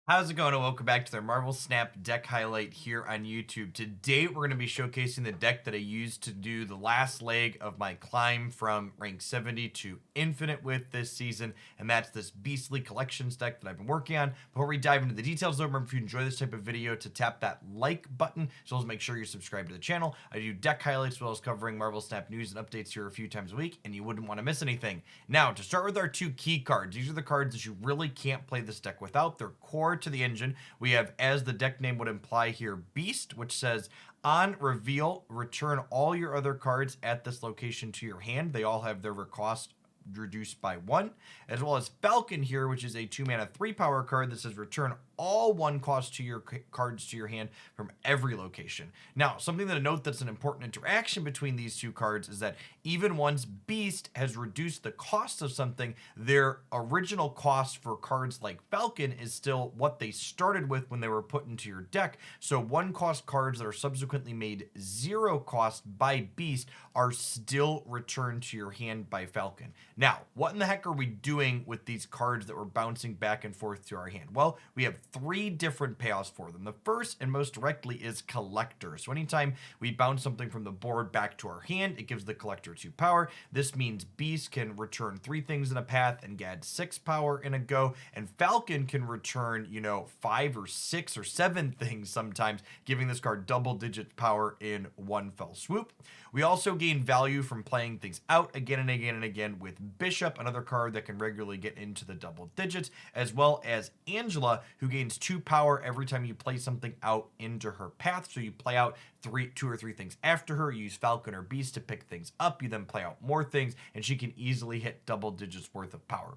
How's it going? And welcome back to their Marvel Snap deck highlight here on YouTube. Today, we're going to be showcasing the deck that I used to do the last leg of my climb from rank 70 to Infinite with this season, and that's this Beastly Collections deck that I've been working on. Before we dive into the details, though, remember if you enjoy this type of video to tap that like button, as well as make sure you're subscribed to the channel. I do deck highlights as well as covering Marvel Snap news and updates here a few times a week, and you wouldn't want to miss anything. Now, to start with our two key cards, these are the cards that you really can't play this deck without. They're core to the engine. We have, as the deck name would imply here, Beast, which says on reveal, return all your other cards at this location to your hand. They all have their cost reduced by 1, as well as Falcon here, which is a 2-mana 3-power card that says return all 1 cost to your cards to your hand from every location. Now, something to note that's an important interaction between these two cards is that even once Beast has reduced the cost of something, their original cost for cards like Falcon is still what they started with when they were put into your deck. So 1-cost cards that are subsequently made 0 cost by Beast are still returned to your hand by Falcon. Now, what in the heck are we doing with these cards that we're bouncing back and forth to our hand? Well, we have 3 different payoffs for them. The first and most directly is Collector. So anytime we bounce something from the board back to our hand, it gives the Collector 2 power. This means Beast can return 3 things in a path and add 6 power in a go, and Falcon can return, 5 or 6 or 7 things sometimes, giving this card double-digit power in one fell swoop. We also gain value from playing things out again and again and again with Bishop, another card that can regularly get into the double digits, as well as Angela, who gains 2 power every time you play something out into her path. So you play out 2 or 3 things after her, you use Falcon or Beast to pick things up, you then play out more things, and she can easily hit double digits worth of power.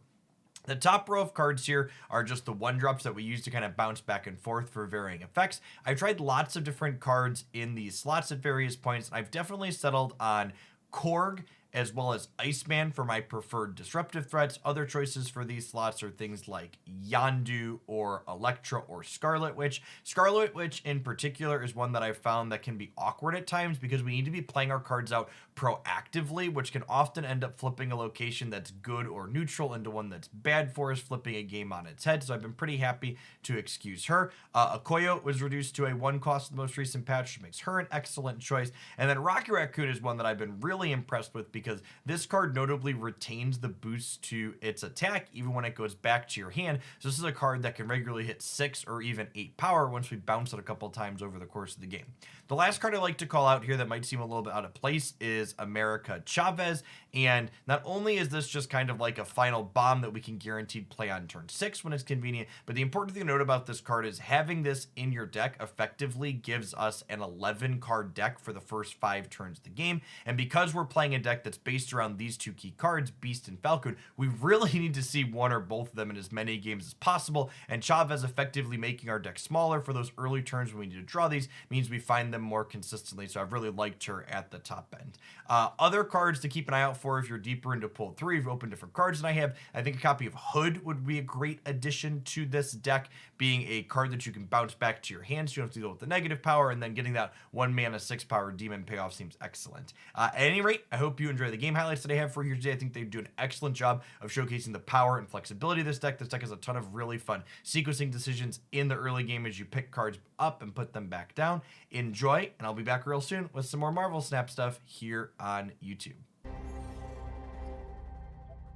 The top row of cards here are just the 1-drops that we use to kind of bounce back and forth for varying effects. I've tried lots of different cards in these slots at various points. I've definitely settled on Korg as well as Iceman for my preferred disruptive threats. Other choices for these slots are things like Yondu or Elektra or Scarlet Witch. Scarlet Witch in particular is one that I've found that can be awkward at times because we need to be playing our cards out proactively, which can often end up flipping a location that's good or neutral into one that's bad for us, flipping a game on its head. So I've been pretty happy to excuse her. Okoye was reduced to a 1 cost in the most recent patch, which makes her an excellent choice. And then Rocky Raccoon is one that I've been really impressed with because this card notably retains the boost to its attack even when it goes back to your hand. So this is a card that can regularly hit 6 or even 8 power once we bounce it a couple times over the course of the game. The last card I like to call out here that might seem a little bit out of place is America Chavez. And not only is this just kind of like a final bomb that we can guaranteed play on turn 6 when it's convenient, but the important thing to note about this card is having this in your deck effectively gives us an 11 card deck for the first 5 turns of the game. And because we're playing a deck that's based around these 2 key cards, Beast and Falcon, we really need to see one or both of them in as many games as possible. And Chavez effectively making our deck smaller for those early turns when we need to draw these means we find them more consistently. So I've really liked her at the top end. Other cards to keep an eye out for if you're deeper into pull 3, if you open different cards than I have, I think a copy of Hood would be a great addition to this deck, being a card that you can bounce back to your hands. You don't have to deal with the negative power, and then getting that 1 mana 6 power demon payoff seems excellent. At any rate, I hope you enjoy the game highlights that I have for you today. I think they do an excellent job of showcasing the power and flexibility of this deck. This deck has a ton of really fun sequencing decisions in the early game as you pick cards up and put them back down. Enjoy, and I'll be back real soon with some more Marvel Snap stuff here on YouTube.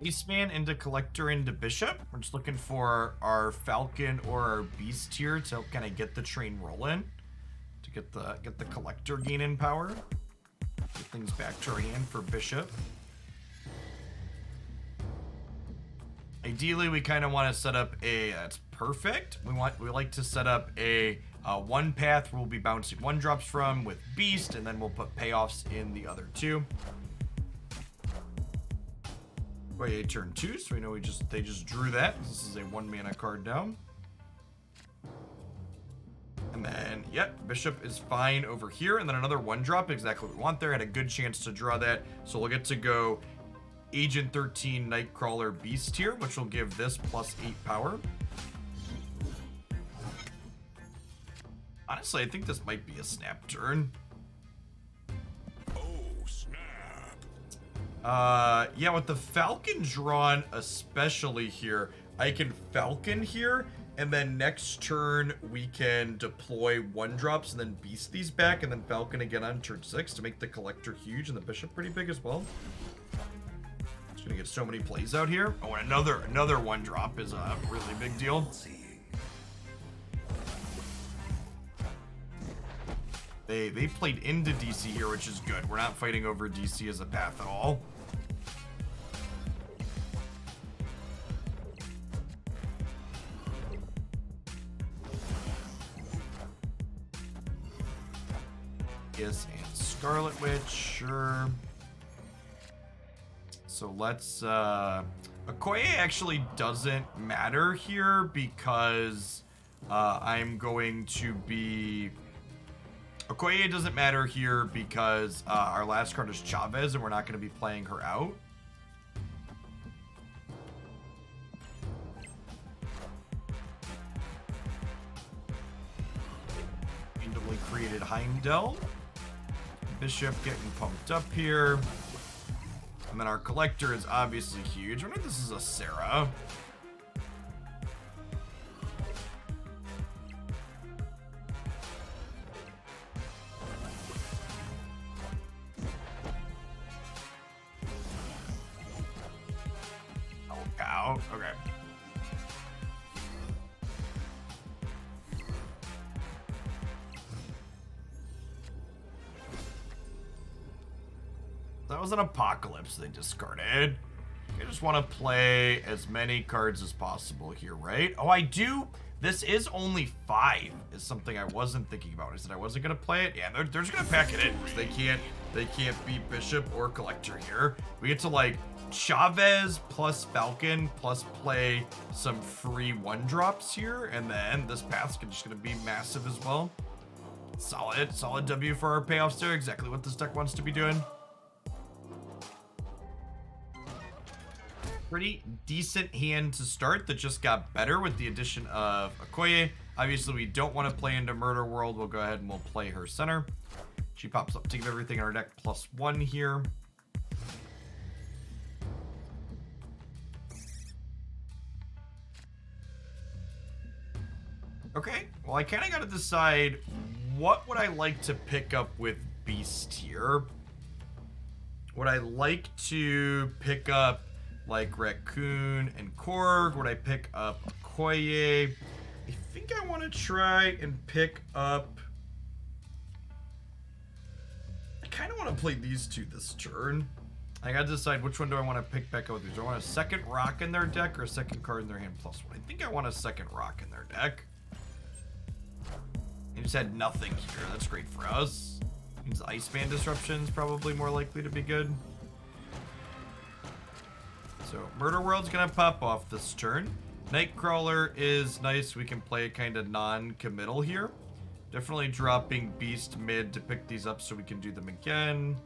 Iceman into Collector into Bishop. We're just looking for our Falcon or our Beast here to kind of get the train rolling, to get the Collector gain in power. Get things back to our hand for Bishop. Ideally, we kind of want to set up a, that's perfect. We like to set up a 1 path where we'll be bouncing 1-drops from with Beast, and then we'll put payoffs in the other 2. Wait, turn 2, so we know they just drew that. This is a 1 mana card down. And then, yep, Bishop is fine over here. And then another 1-drop, exactly what we want there. Had a good chance to draw that. So we'll get to go Agent 13 Nightcrawler Beast here, which will give this plus 8 power. Honestly, I think this might be a snap turn. Yeah, with the Falcon drawn especially here, I can Falcon here And then next turn, we can deploy 1-drops and then beast these back, and then Falcon again on turn 6 to make the Collector huge and the Bishop pretty big as well. Just gonna get so many plays out here. Oh, and another 1-drop is a really big deal. They played into DC here, which is good. We're not fighting over DC as a path at all. Yes, and Scarlet Witch, sure. So let's, Okoye actually doesn't matter here because I'm going to be... Okoye doesn't matter here because our last card is Chavez and we're not going to be playing her out. Randomly created Heimdall. Bishop getting pumped up here. And then our Collector is obviously huge. I wonder if this is a Sarah. Oh, cow. Okay. That was an Apocalypse they discarded. I just want to play as many cards as possible here, right? Oh, I do. This is only 5 is something I wasn't thinking about. I said I wasn't going to play it. Yeah, they're just going to pack it in because they can't beat Bishop or Collector here. We get to like Chavez plus Falcon plus play some free 1-drops here. And then this path's just going to be massive as well. Solid W for our payoffs there. Exactly what this deck wants to be doing. Pretty decent hand to start that just got better with the addition of Okoye. Obviously, we don't want to play into Murder World. We'll go ahead and we'll play her center. She pops up to give everything in our deck +1 here. Okay, well, I kind of got to decide what would I like to pick up with Beast here. Would I like to pick up like Raccoon and Korg? Would I pick up Okoye? I think I want to try and pick up... I kind of want to play these two this turn. I gotta decide which one do I want to pick back up with these. Do I want a second rock in their deck or a second card in their hand +1? I think I want a second rock in their deck. They just had nothing here. That's great for us. Means Iceman Disruption's probably more likely to be good. So Murder World's gonna pop off this turn. Nightcrawler is nice. We can play kind of non-committal here. Definitely dropping Beast mid to pick these up so we can do them again.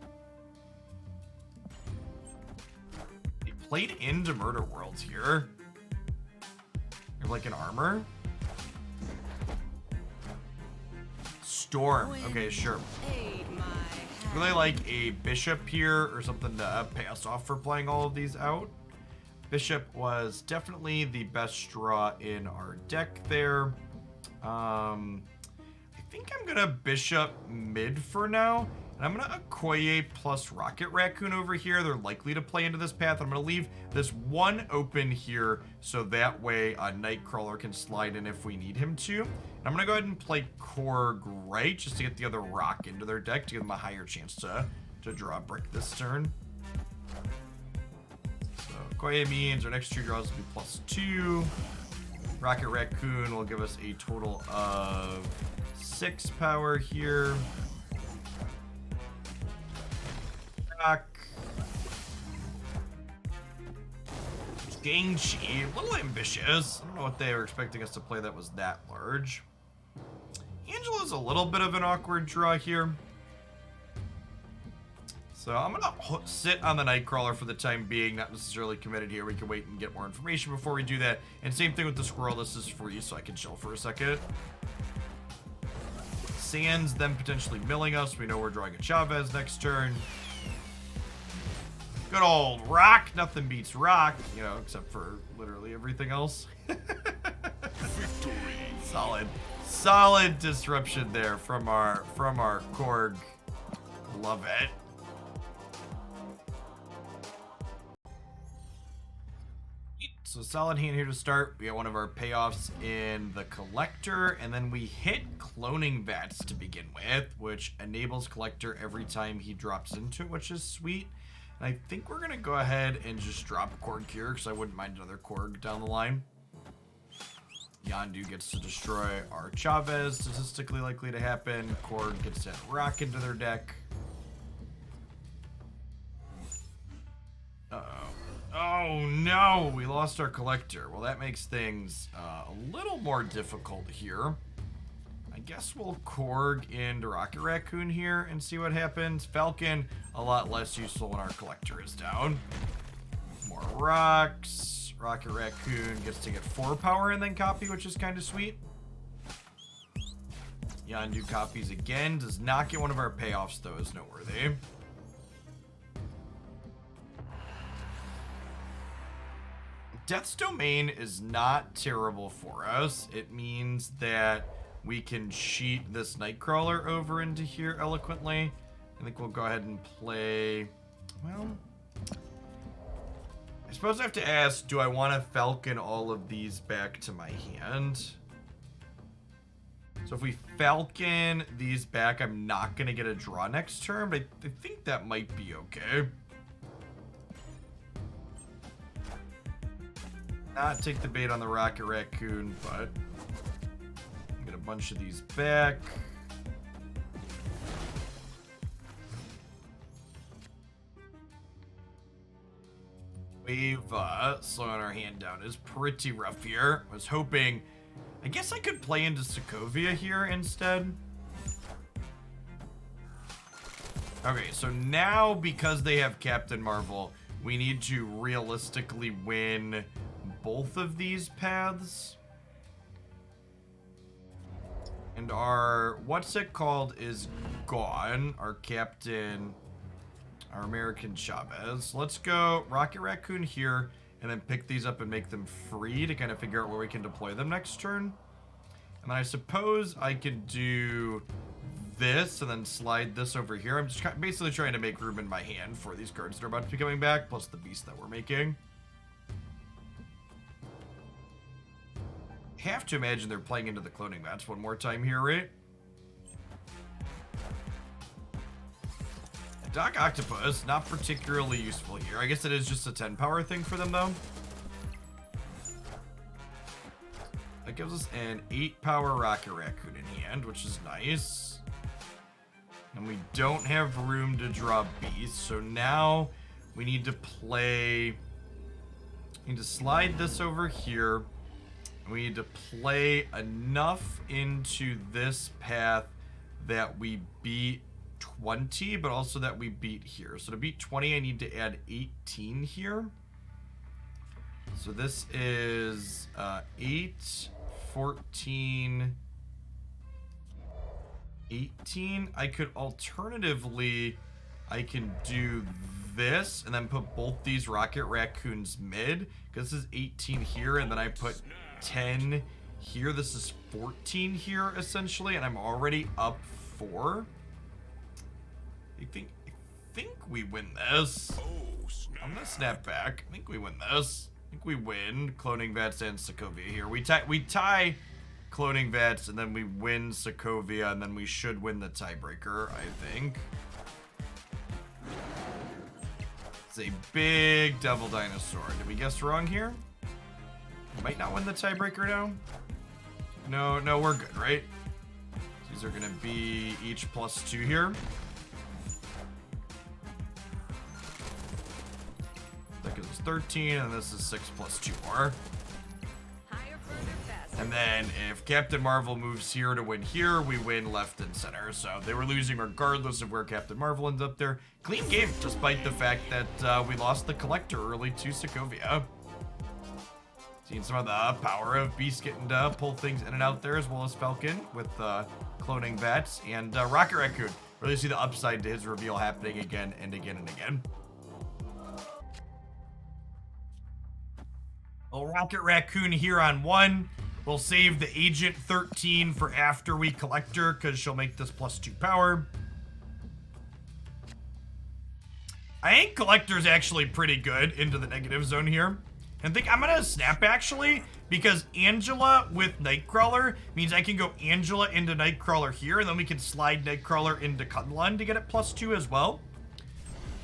They played into Murder Worlds here. You're like an armor. Storm. Okay, sure. Really like a Bishop here or something to pay us off for playing all of these out. Bishop was definitely the best draw in our deck there. I think I'm gonna Bishop mid for now. And I'm gonna Okoye plus Rocket Raccoon over here. They're likely to play into this path. I'm gonna leave this one open here so that way a Nightcrawler can slide in if we need him to. And I'm gonna go ahead and play Korg right just to get the other rock into their deck to give them a higher chance to draw a brick this turn. Okoye means our next 2 draws will be +2. Rocket Raccoon will give us a total of 6 power here. Rock. Shang-Chi, a little ambitious. I don't know what they were expecting us to play that was that large. Angela's a little bit of an awkward draw here. So I'm gonna sit on the Nightcrawler for the time being, not necessarily committed here. We can wait and get more information before we do that. And same thing with the Squirrel. This is free, so I can chill for a second. Sands then potentially milling us. We know we're drawing a Chavez next turn. Good old Rock. Nothing beats Rock, you know, except for literally everything else. Solid disruption there from our Korg. Love it. So solid hand here to start. We got one of our payoffs in the Collector, and then we hit Cloning Vats to begin with, which enables Collector every time he drops into it, which is sweet. And I think we're gonna go ahead and just drop Korg here, because I wouldn't mind another Korg down the line. Yondu gets to destroy our Chavez, statistically likely to happen. Korg gets to rock into their deck. Uh-oh. Oh no, we lost our Collector. Well, that makes things a little more difficult here. I guess we'll Korg into Rocket Raccoon here and see what happens. Falcon, a lot less useful when our Collector is down. More rocks. Rocket Raccoon gets to get 4 power and then copy, which is kind of sweet. Yondu copies again. Does not get one of our payoffs, though, is noteworthy. Death's Domain is not terrible for us. It means that we can cheat this Nightcrawler over into here eloquently. I think we'll go ahead and play... Well... I suppose I have to ask, do I want to Falcon all of these back to my hand? So if we Falcon these back, I'm not going to get a draw next turn, but I think that might be okay. Not take the bait on the Rocket Raccoon, but get a bunch of these back. Wave slowing our hand down is pretty rough here. I was hoping, I guess I could play into Sokovia here instead. Okay, so now because they have Captain Marvel, we need to realistically win both of these paths. And our, what's it called, is gone. Our captain, our American Chavez. Let's go Rocket Raccoon here and then pick these up and make them free to kind of figure out where we can deploy them next turn. And then I suppose I could do this and then slide this over here. I'm just basically trying to make room in my hand for these cards that are about to be coming back, plus the beast that we're making. Have to imagine they're playing into the Cloning Vats one more time here, right? Doc Octopus, not particularly useful here. I guess it is just a 10 power thing for them, though. That gives us an 8 power Rocket Raccoon in hand, which is nice. And we don't have room to draw beasts, so now we need to play... We need to slide this over here. We need to play enough into this path that we beat 20, but also that we beat here. So to beat 20, I need to add 18 here. So this is 8, 14, 18. I could alternatively, I can do this and then put both these Rocket Raccoons mid, because this is 18 here, and then I put 10 here. This is 14 here, essentially, and I'm already up 4. I think we win this. I'm gonna snap back. I think we win this. I think we win Cloning Vats and Sokovia here. We tie Cloning Vats, and then we win Sokovia, and then we should win the tiebreaker, I think. It's a big double dinosaur. Did we guess wrong here? We might not win the tiebreaker now. No, we're good, right? These are gonna be each +2 here. That gives us 13, and this is 6 + 2 more. And then if Captain Marvel moves here to win here, we win left and center. So they were losing regardless of where Captain Marvel ends up there. Clean game, despite the fact that we lost the Collector early to Sokovia. Seeing some of the power of Beast getting to pull things in and out there, as well as Falcon with Cloning Vats. And Rocket Raccoon, really see the upside to his reveal happening again and again and again. Well, Rocket Raccoon here on 1. We'll save the Agent 13 for after we Collector, because she'll make this +2 power. I think Collector's actually pretty good into the negative zone here. And think I'm gonna snap actually, because Angela with Nightcrawler means I can go Angela into Nightcrawler here, and then we can slide Nightcrawler into Kunlun to get it +2 as well.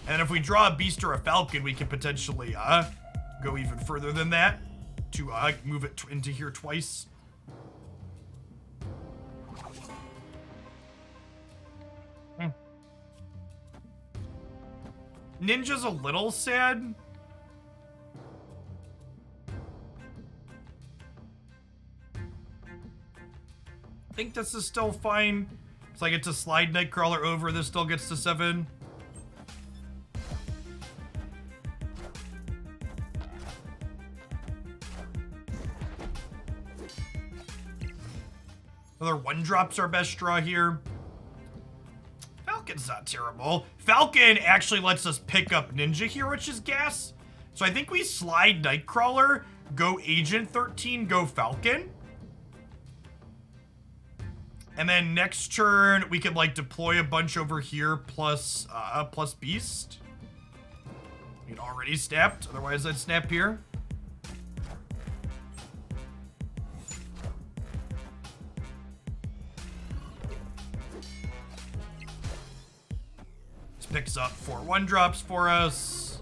And if we draw a Beast or a Falcon, we can potentially go even further than that to move it into here twice. Ninja's a little sad. I think this is still fine. So I get to slide Nightcrawler over, this still gets to 7. Another 1-drop's our best draw here. Falcon's not terrible. Falcon actually lets us pick up Ninja here, which is gas. So I think we slide Nightcrawler, go Agent 13, go Falcon. And then next turn, we could like deploy a bunch over here plus Beast. It already snapped, otherwise I'd snap here. This picks up 4 1-drops for us.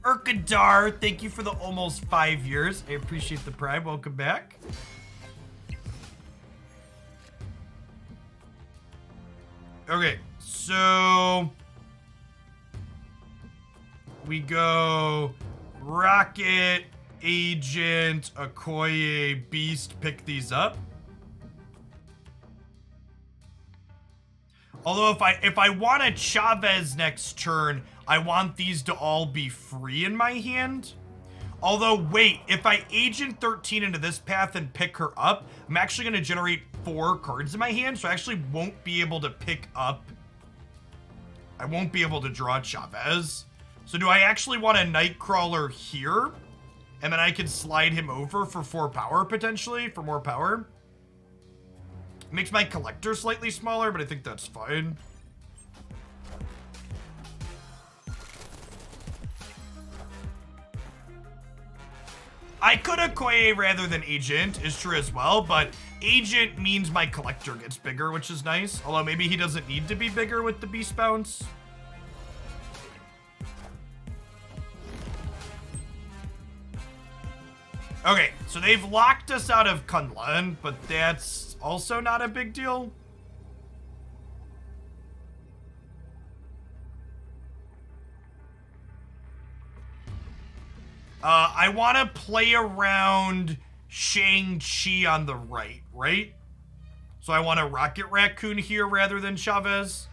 Urkadar, thank you for the almost 5 years. I appreciate the pride. Welcome back. Okay, so we go Rocket, Agent, Okoye, Beast, pick these up. Although if I want a Chavez next turn, I want these to all be free in my hand. Although, wait, if I Agent 13 into this path and pick her up, I'm actually going to generate 4 cards in my hand, so I actually won't be able to pick up. I won't be able to draw Chavez. So do I actually want a Nightcrawler here? And then I can slide him over for 4 power, potentially, for more power. It makes my Collector slightly smaller, but I think that's fine. I could Okoye rather than Agent, is true as well, but Agent means my Collector gets bigger, which is nice. Although maybe he doesn't need to be bigger with the Beast Bounce. Okay, so they've locked us out of Kunlun, but that's also not a big deal. I want to play around Shang-Chi on the right? So I want a Rocket Raccoon here rather than Chavez.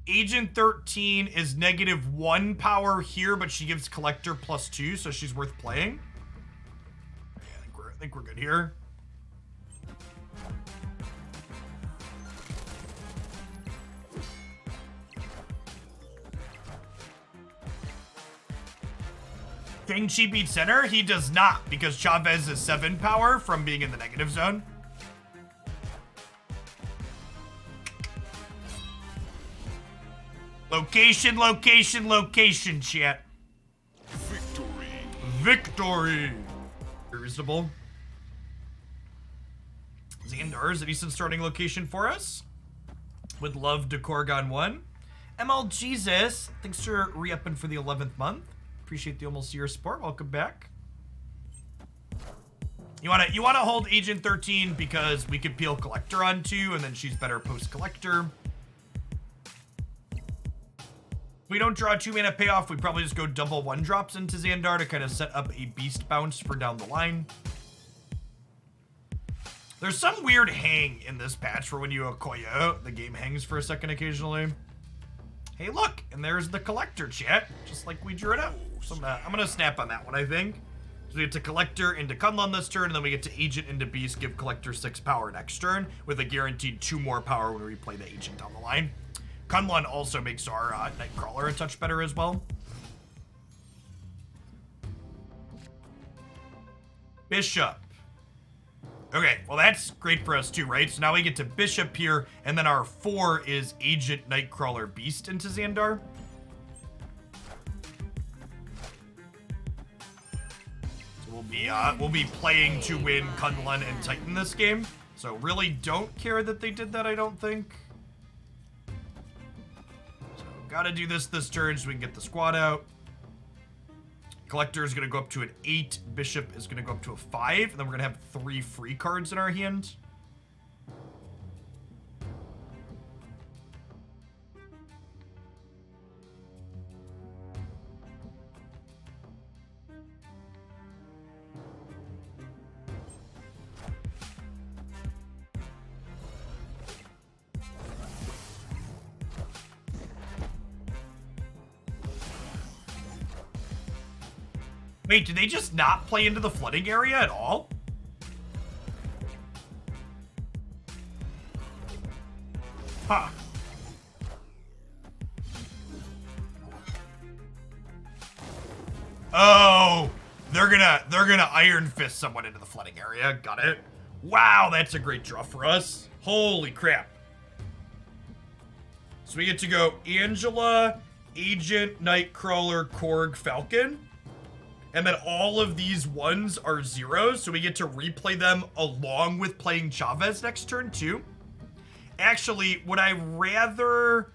Agent 13 is -1 power here, but she gives Collector +2, so she's worth playing. Yeah, I think we're good here. Shang-Chi beats center? He does not, because Chavez is 7 power from being in the negative zone. Location, location, location, chat. Victory. Victory. Reasonable. Xandar is a decent starting location for us. Would love to Korgon 1. ML Jesus, thanks for re-upping for the 11th month. Appreciate the almost year support. Welcome back. You wanna hold Agent 13 because we could peel Collector on 2, and then she's better post Collector. If we don't draw 2-mana payoff, we probably just go double 1-drops into Xandar to kind of set up a Beast Bounce for down the line. There's some weird hang in this patch where when you Okoye, the game hangs for a second occasionally. Hey, look, and there's the Collector, chat, just like we drew it up. So I'm gonna snap on that one, I think. So we get to Collector into Kunlun this turn, and then we get to Agent into Beast, give Collector 6 power next turn, with a guaranteed 2 more power when we play the Agent down the line. Kunlun also makes our Nightcrawler a touch better as well. Bishop. Okay, well that's great for us too, right? So now we get to Bishop here, and then our 4 is Agent Nightcrawler Beast into Xandar. So we'll be playing to win Kunlun and Titan this game. So really don't care that they did that, I don't think. So gotta do this turn so we can get the squad out. Collector is going to go up to an 8. Bishop is going to go up to a 5. And then we're going to have 3 free cards in our hand. Wait, did they just not play into the flooding area at all? Huh. Oh, they're gonna Iron Fist someone into the flooding area. Got it. Wow, that's a great draw for us. Holy crap. So we get to go Angela, Agent, Nightcrawler, Korg, Falcon. And then all of these ones are zeros, so we get to replay them along with playing Chavez next turn too. Actually, would I rather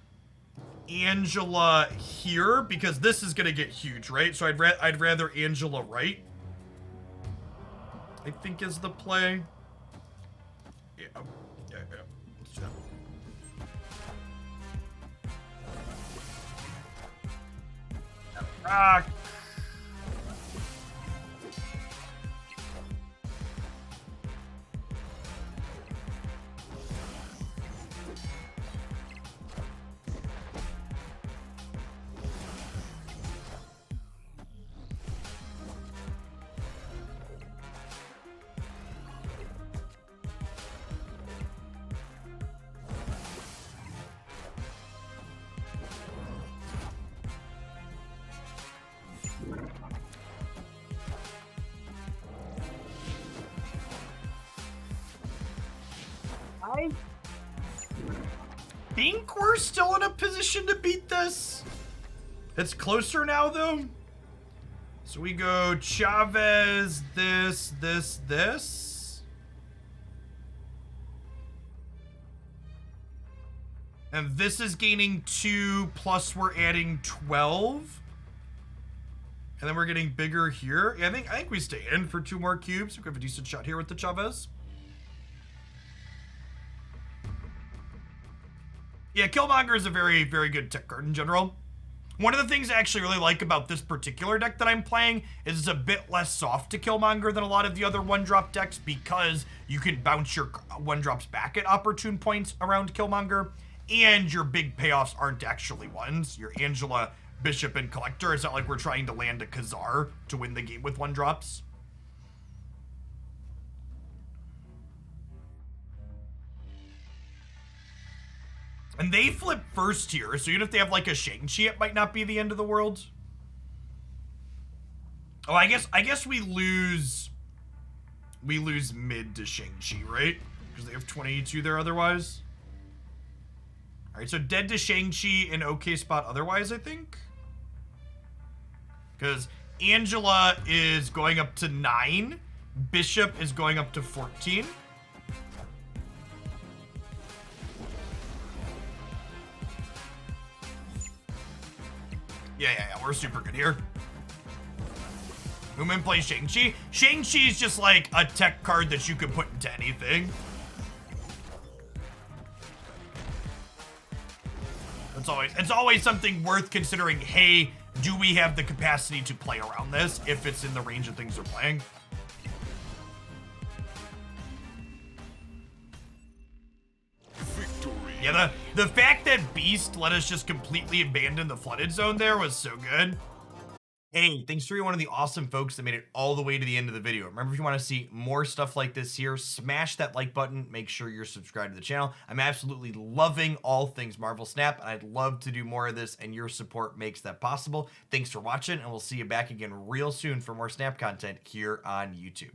Angela here? Because this is gonna get huge, right? So I'd rather Angela right, I think is the play. Yeah. Let's do that. Rock. I think we're still in a position to beat this. It's closer now, though. So we go Chavez, this. And this is gaining 2, plus we're adding 12. And then we're getting bigger here. Yeah, I think we stay in for 2 more cubes. We have a decent shot here with the Chavez. Yeah, Killmonger is a very, very good tech card in general. One of the things I actually really like about this particular deck that I'm playing is it's a bit less soft to Killmonger than a lot of the other 1-drop decks because you can bounce your 1-drops back at opportune points around Killmonger, and your big payoffs aren't actually ones. Your Angela, Bishop, and Collector. It's not like we're trying to land a Khazar to win the game with 1-drops. And they flip first here, so even if they have like a Shang-Chi, it might not be the end of the world. Oh, I guess we lose mid to Shang-Chi, right? Because they have 22 there otherwise. All right, so dead to Shang-Chi, an okay spot otherwise, I think. Because Angela is going up to 9. Bishop is going up to 14. Yeah, we're super good here. Moomin plays Shang-Chi. Shang-Chi is just like a tech card that you can put into anything. It's always something worth considering. Hey, do we have the capacity to play around this if it's in the range of things we're playing? Yeah, the fact that Beast let us just completely abandon the flooded zone there was so good. Hey, thanks to one of the awesome folks that made it all the way to the end of the video. Remember, if you want to see more stuff like this here, smash that like button. Make sure you're subscribed to the channel. I'm absolutely loving all things Marvel Snap, and I'd love to do more of this, and your support makes that possible. Thanks for watching, and we'll see you back again real soon for more Snap content here on YouTube.